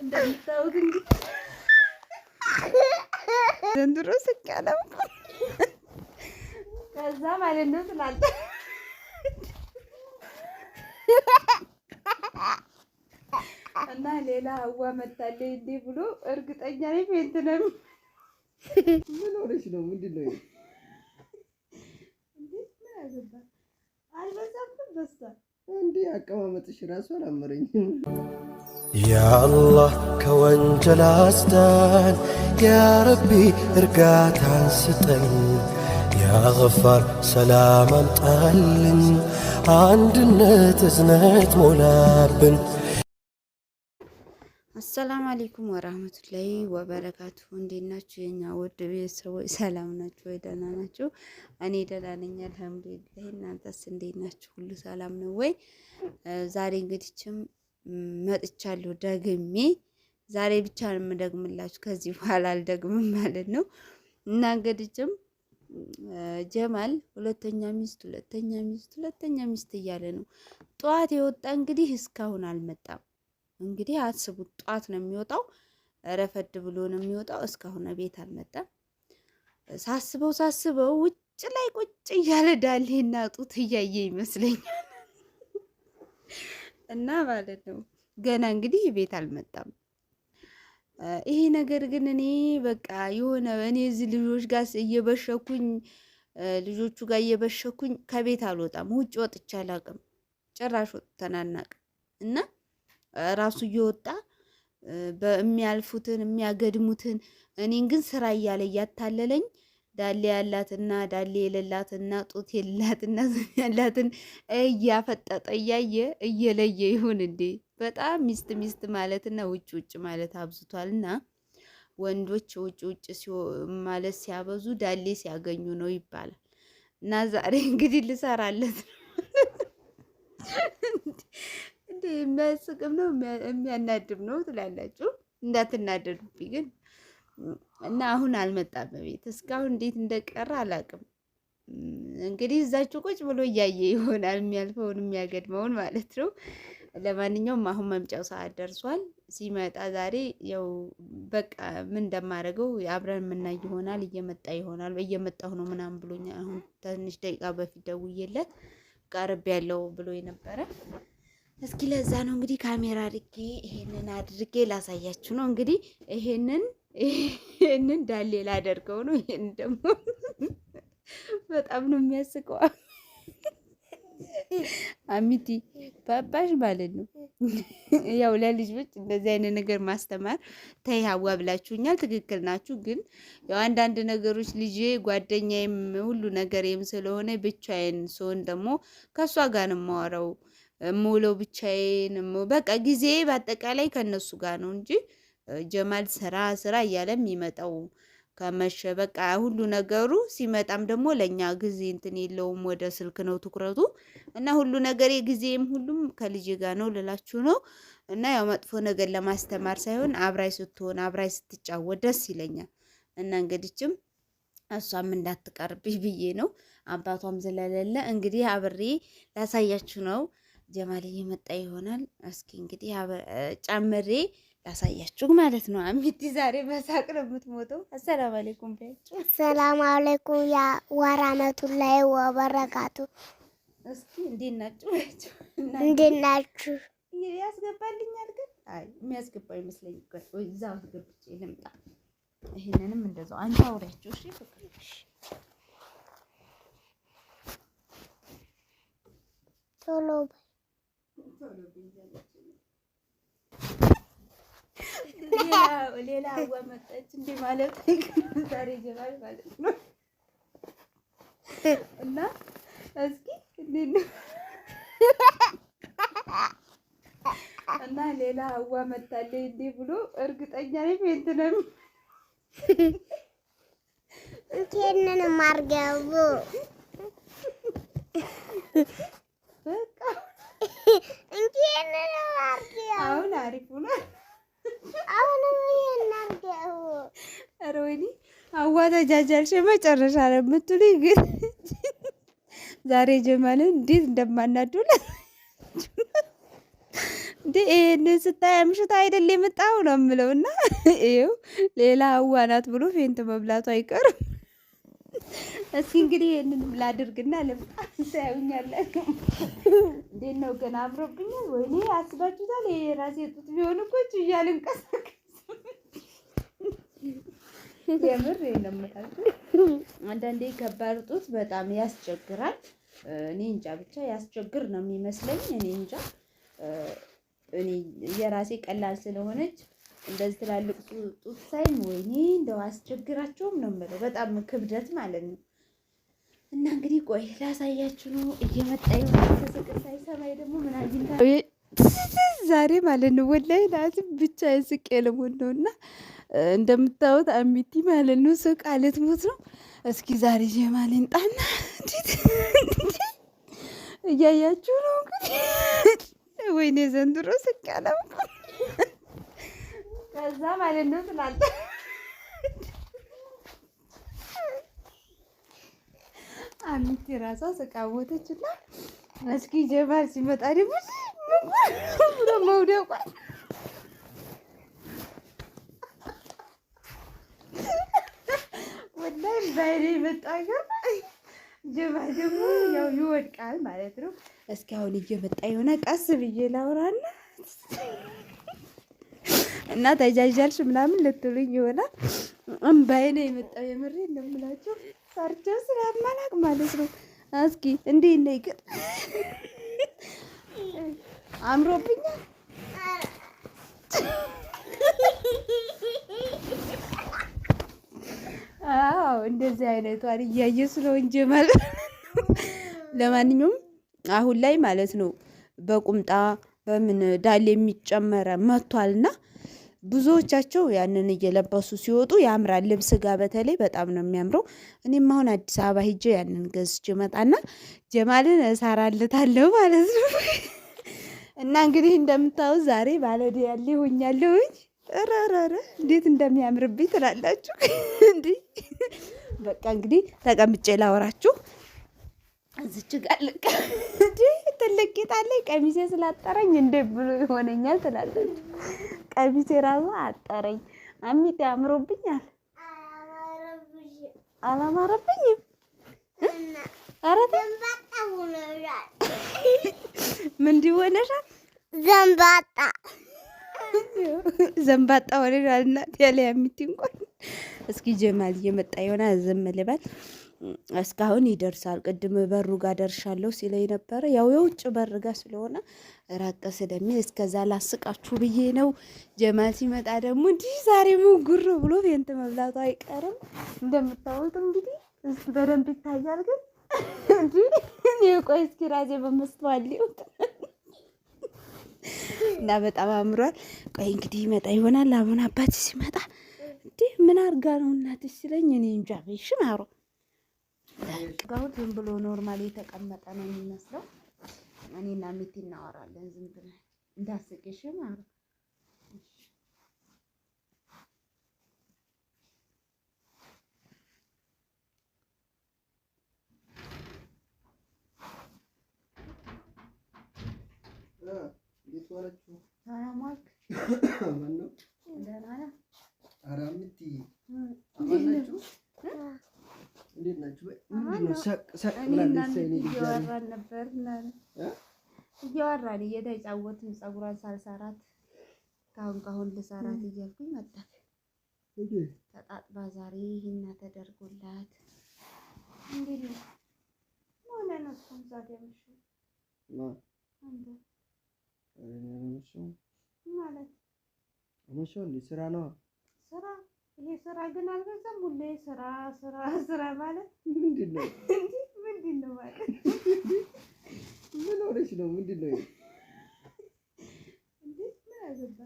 እንደምታውቁት እንግዲህ ዘንድሮ ስቃለም ከዛ ማለት ነው ትላንት እና ሌላ አዋ መጣለኝ እንዴ ብሎ እርግጠኛ ነኝ ፌንት ነው። ምን ሆነሽ ነው? ምንድነው? አልበዛም በስቷል እንዴ? አቀማመጥሽ ራሱ አላመረኝም። ያ አላህ ከወንጀል አስዳን፣ ያ ረቢ እርጋታን ስጠን፣ ያ ገፋር ሰላም አምጣልን፣ አንድነት እዝነት ሞላብን። አሰላሙ አለይኩም ወራህመቱላሂ ወበረካቱ። እንዴት ናችሁ የኛ ውድ ቤተሰቦች? ሰላም ናችሁ ወይ? ደህና ናችሁ? እኔ ደህና ነኝ አልሐምዱሊላህ። እናንተስ እንዴት ናችሁ? ሁሉ ሰላም ነው ወይ? ዛሬ እንግዲህም መጥቻለሁ ደግሜ። ዛሬ ብቻ ነው የምደግምላችሁ፣ ከዚህ በኋላ አልደግምም ማለት ነው። እና እንግዲህም ጀማል ሁለተኛ ሚስት እያለ ነው። ጠዋት የወጣ እንግዲህ እስካሁን አልመጣም። እንግዲህ አስቡት፣ ጧት ነው የሚወጣው፣ ረፈድ ብሎ ነው የሚወጣው። እስካሁን ቤት አልመጣም። ሳስበው ውጭ ላይ ቁጭ እያለ ዳሌና ጡት እያየ ይመስለኛል። እና ማለት ነው ገና እንግዲህ ቤት አልመጣም። ይሄ ነገር ግን እኔ በቃ የሆነ እኔ እዚህ ልጆች ጋር እየበሸኩኝ ከቤት አልወጣም። ውጭ ወጥቼ አላውቅም። ጭራሽ ወጥተን አናውቅም። እና ራሱ እየወጣ በሚያልፉትን የሚያገድሙትን እኔን ግን ስራ እያለ እያታለለኝ ዳሌ ያላትና ዳሌ የሌላትና ጡት የሌላትና ያላትን እያፈጠጠ እያየ እየለየ ይሁን እንዴ! በጣም ሚስት ማለትና ውጭ ማለት አብዝቷልና ወንዶች ውጭ ማለት ሲያበዙ ዳሌ ሲያገኙ ነው ይባላል። እና ዛሬ እንግዲህ ልሰራለት ነው። የሚያስቅም ነው የሚያናድም ነው ትላላችሁ። እንዳትናደዱብኝ ግን። እና አሁን አልመጣም በቤት እስካሁን። እንዴት እንደቀረ አላውቅም። እንግዲህ እዛችሁ ቁጭ ብሎ እያየ ይሆናል የሚያልፈውን የሚያገድመውን ማለት ነው። ለማንኛውም አሁን መምጫው ሰዓት ደርሷል። ሲመጣ ዛሬ ያው በቃ ምን እንደማደርገው አብረን የምናይ ይሆናል። እየመጣሁ ነው ምናምን ብሎኛል። አሁን ትንሽ ደቂቃ በፊት ደውዬለት ቀርብ ያለው ብሎ የነበረ እስኪ ለዛ ነው እንግዲህ ካሜራ አድርጌ ይሄንን አድርጌ ላሳያችሁ ነው። እንግዲህ ይሄንን ዳሌ ላደርገው ነው። ይሄን ደግሞ በጣም ነው የሚያስቀው። አሚቲ ባባሽ ማለት ነው። ያው ለልጆች እንደዚህ አይነት ነገር ማስተማር ተይሃዋ ብላችሁኛል። ትክክል ናችሁ። ግን ያው አንዳንድ ነገሮች ልጄ ጓደኛዬም ሁሉ ነገሬም ስለሆነ ብቻዬን ስሆን ደግሞ ከሷ ጋር ነው የማወራው ሙሉ ብቻዬን በቃ ጊዜ በአጠቃላይ ከነሱ ጋር ነው እንጂ ጀማል ስራ እያለ የሚመጣው ከመሸ በቃ ሁሉ ነገሩ ሲመጣም ደግሞ ለኛ ጊዜ እንትን የለውም። ወደ ስልክ ነው ትኩረቱ እና ሁሉ ነገር ጊዜም ሁሉም ከልጅ ጋር ነው ልላችሁ ነው። እና ያው መጥፎ ነገር ለማስተማር ሳይሆን አብራይ ስትሆን አብራይ ስትጫወት ደስ ይለኛል። እና እንግዲህም እሷም እንዳትቀርብኝ ብዬ ነው። አባቷም ስለሌለ እንግዲህ አብሬ ላሳያችሁ ነው። ጀማል እየመጣ ይሆናል። እስኪ እንግዲህ ጨምሬ ላሳያችሁ ማለት ነው። አሚቲ ዛሬ በሳቅ ነው የምትሞተው። አሰላሙ አለይኩም ባያችሁ። ሰላም አለይኩም ያ ወራህመቱላሂ ወበረካቱ። እስኪ እንዴት ናችሁ? እንዴት ናችሁ? ያስገባልኛል ግን አይ የሚያስገባ ይመስለኝ። ወይ እዛው አስገብቼ ልምጣ። ይሄንንም እንደዛው አንቺ አውሪያችሁ እሺ። ፍቅርሽ ቶሎ ሌላ ወመጣች እንዴ ማለት ዛሬ ጀማል ማለት ነው። እና እስኪ እንዴት ነው? እና ሌላ ወመጣለኝ እንዴ ብሎ እርግጠኛ ነኝ ፌንት ነው። እንዴንን ማርገቡ በቃ እንዴንን ማርገቡ አሁን አሪፍ ነው። አሁን ይናርገው ኧረ ወይኔ አዋታጃጃልሽ መጨረሻ ነው የምትሉኝ። ግን ዛሬ ጀማልን እንዴት እንደማናደው እንዴ ይሄንን ስታይ አምሽታ አይደል የመጣው ነው የምለው። እና ይኸው ሌላ አዋናት ብሎ ፌንት መብላቱ አይቀርም። እስኪ እንግዲህ ይሄንን ላድርግና ልምጣ። ታዩኛላችሁ። እንዴት ነው ገና አምሮብኛል። ወይኔ አስባችሁታል? ይሄ ራሴ ጡት ቢሆን እኮ እያልን የምር የለምጣችሁ። አንዳንዴ ከባድ ጡት በጣም ያስቸግራል። እኔ እንጃ ብቻ ያስቸግር ነው የሚመስለኝ። እኔ እንጃ እኔ የራሴ ቀላል ስለሆነች እንደዚህ ትላልቅ ጡት ሳይም ወይኔ እንደው አስቸግራቸውም ነው የምለው። በጣም ክብደት ማለት ነው። እና እንግዲህ ቆይ ላሳያችሁ ነው እየመጣ ተስቅር ሳይሰማይ ደግሞ ምን አግኝታ ዛሬ ማለት ነው። ወላሂ ላዝም ብቻ የስቅ የለሞን ነው። እና እንደምታዩት አሚቲ ማለት ነው ስቃ ልትሞት ነው። እስኪ ዛሬ ጀማሌን ጣና እያያችሁ ነው እንግዲህ። ወይኔ ዘንድሮ ስቅ ያለው ከዛ ማለት ነው ስላለ አሚቲ ራሷ ስቃ ሞተችና እስኪ ጀማል ሲመጣ ደግሞ ብሎ መውደቋ ወላሂ ባይኔ መጣ። ጀማል ደግሞ ያው ይወድቃል ማለት ነው። እስኪ አሁን እየመጣ የሆነ ቀስ ብዬ ላውራና እና ተጃጃልሽ ምናምን ልትሉኝ ይሆናል። እምባዬ ነው የመጣው። የምሬ እንደምላቸው ሰርቼው ስለማላቅ ማለት ነው። እስኪ እንዴት ነው ግን አምሮብኛል? አዎ እንደዚህ አይነቷን እያየ ስለው እንጂ ማለት ለማንኛውም አሁን ላይ ማለት ነው በቁምጣ በምን ዳል የሚጨመረ መጥቷልና ብዙዎቻቸው ያንን እየለበሱ ሲወጡ ያምራል። ልብስ ጋር በተለይ በጣም ነው የሚያምረው። እኔም አሁን አዲስ አበባ ሂጄ ያንን ገዝቼ መጣና ጀማልን እሰራለታለሁ ማለት ነው። እና እንግዲህ እንደምታዩት ዛሬ ባለዲ ያለ ሆኛለሁኝ። ረረረ እንዴት እንደሚያምርብኝ ትላላችሁ እንዴ! በቃ እንግዲህ ተቀምጬ ላወራችሁ እዚች ጋር ልቀ እንዴ ትልቂጣለኝ ቀሚሴ ስላጠረኝ እንዴ ብሎ ይሆነኛል ትላላችሁ። ቀሚሴ ራሱ አጠረኝ። አሚት ያምሮብኛል። አላማረብኝም። ኧረ ዘንባጣ ሆነሻል። ምን ሆነሻል? ዘንባጣ ዘንባጣ ሆነሻል። እናት ያለ አሚት እንኳን እስኪ ጀማል እየመጣ ይሆናል። ዝም ልበል እስካሁን ይደርሳል። ቅድም በሩ ጋር ደርሻለሁ ሲለኝ ነበረ። ያው የውጭ በር ጋር ስለሆነ ራቅ ስለሚል እስከዛ ላስቃችሁ ብዬ ነው። ጀማል ሲመጣ ደግሞ እንዲህ ዛሬ ምን ጉር ብሎ ፌንት መብላቱ አይቀርም። እንደምታዩት እንግዲህ እስኪ በደንብ ይታያል። ግን እንዲህ እኔ ቆይ እስኪ ራሴ በመስተዋል እና በጣም አምሯል። ቆይ እንግዲህ ይመጣ ይሆናል። አሁን አባቴ ሲመጣ እንዲህ ምን አድርጋ ነው እናትሽ ሲለኝ እኔ እንጃ በይሽ ማሩ ጋው ዝም ብሎ ኖርማሊ የተቀመጠ ነው የሚመስለው። እኔና ሚቲ እናወራለን ዝም ብለን እንዳስቅሽ ማለት እያወራን እየተጫወትን ፀጉሯን ሳልሰራት ካሁን ልሰራት እያልኩኝ መጣች። ተጣጥባ ዛሬ ይሄና ተደርጎላት እንግዲህ ሆነ ነው እሱም ዛደምሽ ማለት ስራ ነው ስራ። ይሄ ስራ ግን አልበዛም? ሁሌ ስራ ስራ ስራ ማለት ምንድን ነው? ምንድን ነው ማለት ምን ሆነሽ ነው? ምንድን ነው እንዴ? ምን አገባ?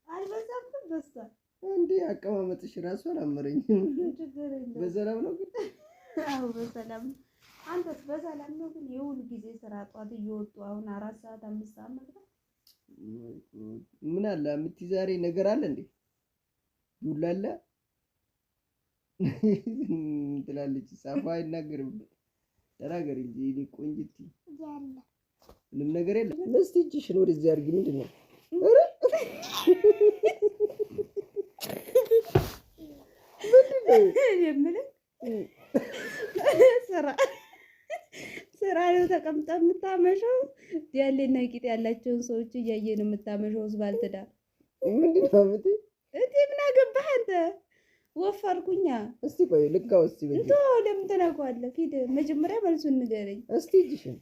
አልበዛም ግን በዝቷል። እንዴ አቀማመጥሽ ራሱ አላመረኝም። ችግር የለውም። በሰላም ነው ግን? አዎ በሰላም ነው። አንተስ በሰላም ነው ግን? የሁል ጊዜ ስራ ጧት እየወጡ አሁን 4 ሰዓት 5 ሰዓት መግባት ምን አለ የምትይ ዛሬ ነገር አለ እንዴ? ዱላ አለ ትላለች። ሳፋ አይናገርም። ተናገሪ እንጂ እኔ ቆንጅት ያለ ምንም ነገር የለም። እስቲ እጅሽን ወደዚህ አድርጊ። ምንድን ነው ስራ ነው ተቀምጣ የምታመሸው። ያለና ቂጥ ያላቸውን ሰዎች እያየን የምታመሸው ባልትዳር ምንድን ነው የምትይ? ምን አገባህ አንተ? ወፈርኩኛ። እስቲ ቆይ ልጋው። እስቲ በይ እንቶ ለምን ተናኳለ? ሂድ መጀመሪያ መልሱን ንገረኝ። እስቲ እጅሽን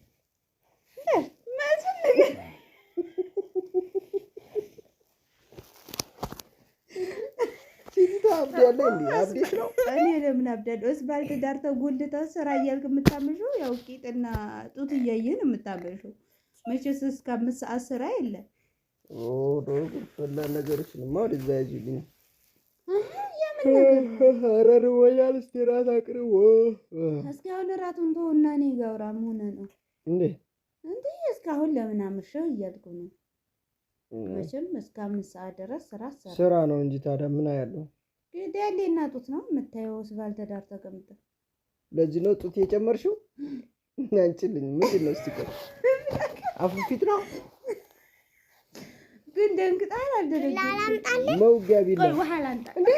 መልሱን ንገረኝ። አብዳለሁ እንዴ? አብዴሽ ነው። እኔ ለምን አብዳለሁ? ባልትዳር ተጎልተህ ስራ እያልክ የምታመሸው ያው ቂጥና ጡት እያየን የምታመሸው መቼስ እስከ 5 ሰዓት ስራ የለም። ፈላ ነገሮችንማ ወደዛ ያዥልኝ። የምን ወያል እስኪ እራት አቅርቦ እስካሁን እራቱን ተውና እኔ ጋር አውራ መሆነ ነው እንዴ? እስካሁን ለምን አመሸህ እያልኩ ነው። መቼም እስከ 5 ሰዓት ድረስ ስራ ነው እንጂ ታዲያ ምን አያለው? ያሌና ጡት ነው የምታየው። ባልትዳር ተቀምጠህ ለዚህ ነው ጡት የጨመርሽው? አንቺልኝ ምንድን ነው? እስቲ ቆይ አፉፊት ነው ግን ደንግጣል። አልደረግም መውጊያ ቢላ ቆይ ውሃ ላምጣ እንዴ?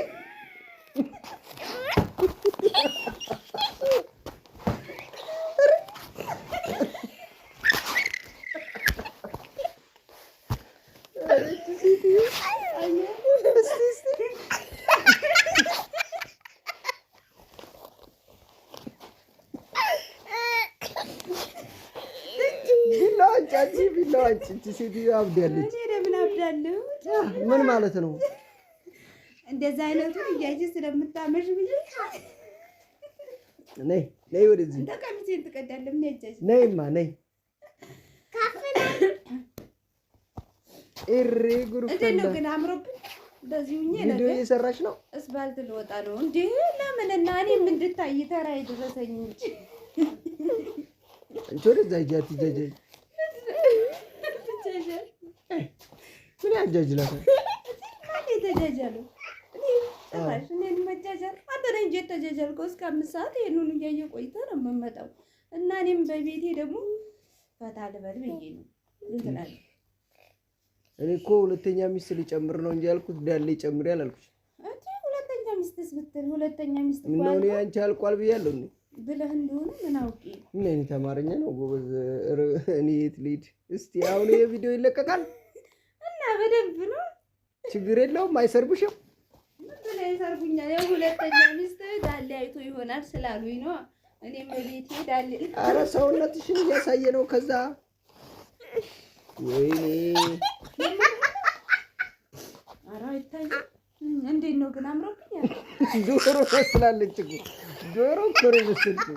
ቢላዋንጭ ሴትዮ አብዳለች። ለምን አብዳለሁ? ምን ማለት ነው? እንደዛ አይነቱን እያየህ ስለምታመሽ ብዬ ነይ ወደዚህ። እንደ ቀሚሴን ትቀዳለህ። ምን ያጃጅ ነይማ ነይ። እሬ ጉሩፍ እንዴት ነው ግን አምሮብኝ እንደዚህ ሁኜ ነገር ቪዲዮ እየሰራች ነው። እስባልት ልወጣ ነው እንዴ? ለምን እና እኔም እንድታይ ተራ ይደረሰኝ እንጂ አንቺ ወደዛ ሂጂ። ምን ያጃጅላታል? ማን የተጃጃለው? ጭራሽ እኔን መጃጃል አንተ ነህ እንጂ የተጃጃልከው። እስከ 5 ሰዓት ይሄንን እያየሁ ቆይተህ ነው የምመጣው እና እኔም በቤቴ ደግሞ ፈታ ልበል ብዬ ነው እንትን አለ። እኔ እኮ ሁለተኛ ሚስት ሊጨምር ነው እንጂ ያልኩት ዳሌ ጨምሪ አላልኩሽ እንዴ? ሁለተኛ ሚስትስ ብትል ሁለተኛ ሚስት ምን ነው? እኔ አንቺ አልቋል ብያለሁ እንዴ? ብለህ እንደሆነ ምን አውቄ ምን አይነት አማርኛ ነው ጎበዝ? እኔ የት ልሂድ? እስቲ አሁን ይሄ ቪዲዮ ይለቀቃል እና በደንብ ነው። ችግር የለውም። አይሰርቡሽም? ምን ብለህ ይሰርቡኛል? ያው ሁለተኛ ሚስት ዳሌ አይቶ ይሆናል ስላሉኝ ነው። እኔም በቤቴ ዳሌ ኧረ ሰውነትሽን እያሳየ ነው። ከዛ ወይኔ ኧረ አይታይም። እንዴት ነው ግን አምሮብኛል። ዶሮ መስላለች እኮ ዶሮ እኮ ነው የመሰለችው።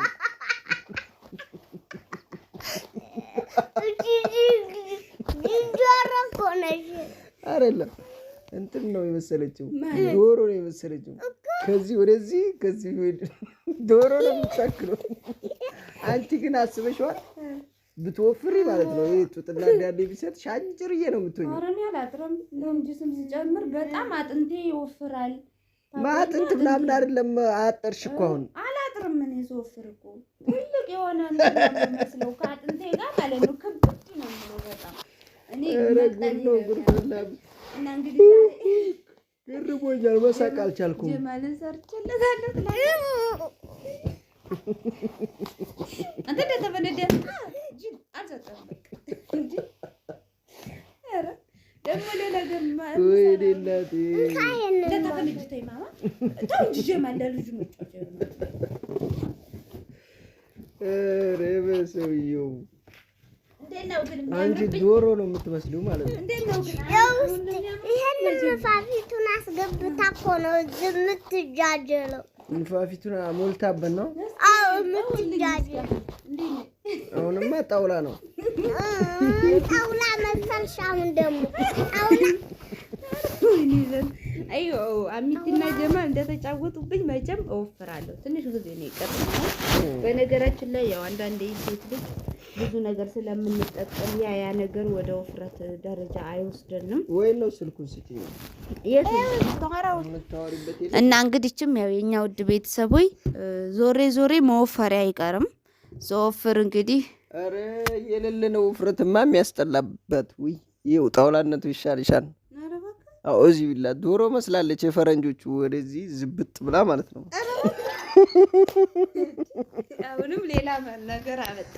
ዶሮ እኮ ነሽ አይደለም እንትን ነው የመሰለችው። ዶሮ ነው የመሰለችው። ከዚህ ወደዚህ ከዚህ ዶሮ ነው የምታክለው። አንቺ ግን አስበሽዋል? ብትወፍሪ ማለት ነው ይሄ ጡጥና እንዳለ ቢሰጥሽ አጭርዬ ነው የምትሆኚው። ኧረ እኔ አላጥርም። እንደውም ጅስም ሲጨምር በጣም አጥንቴ ይወፍራል። ማጥንት ምናምን አይደለም። አጠርሽ እኮ አሁን አላጥርም። እኔ ስወፍር እኮ ትልቅ የሆነ ነው የሚመስለው ከአጥንቴ ጋር ማለት ነው። ክብት ነው የሚለው በጣም እኔ መጠን ነው እና እንግዲህ ግርሞኛል። መሳቅ አልቻልኩም። ጀማልን ሰርቼለታለሁ ትላለህ አንተ እንደተፈነደ አልሰጠህም እንጂ ኧረ ደግሞ ለነገር ወይኔ እናቴ እንደተፈነደ ተይ ማማ ተው እንጂ ጀማል ለልጁ መጫወቻ ኧረ በሰውዬው እንዴት ነው ግን አንቺ ዶሮ ነው የምትመስለው ማለት ነው። እንዴት ነው ግን ይሄን ንፋፊቱን አስገብታ እኮ ነው የምትጃጀለው። ንፋፊቱን ሞልታበት ነው። አዎ የምትጃጀለው። አሁንማ ጣውላ ነው። ጣውላ መሰልሽ። አሁን ደግሞ ጣውላ አዩ አሚትና ጀማል እንደተጫወቱብኝ መቼም እወፍራለሁ። ትንሽ ጊዜ ነው የቀረው። በነገራችን ላይ ያው አንዳንዴ ሴት ልጅ ብዙ ነገር ስለምንጠቀም ያ ነገር ወደ ውፍረት ደረጃ አይወስደንም። ወይ ነው ስልኩን ስጪኝ እና እንግዲህም ያው የኛ ውድ ቤተሰቦች ዞሬ ዞሬ መወፈሪያ አይቀርም። ዘወፍር እንግዲህ ኧረ የሌለ ነው ውፍረትማ የሚያስጠላበት። ውይ ይኸው ጣውላነቱ ይሻልሻል። አዎ እዚህ ቢላ ዶሮ መስላለች የፈረንጆቹ ወደዚህ ዝብጥ ብላ ማለት ነው። አሁንም ሌላ ነገር አመጣ።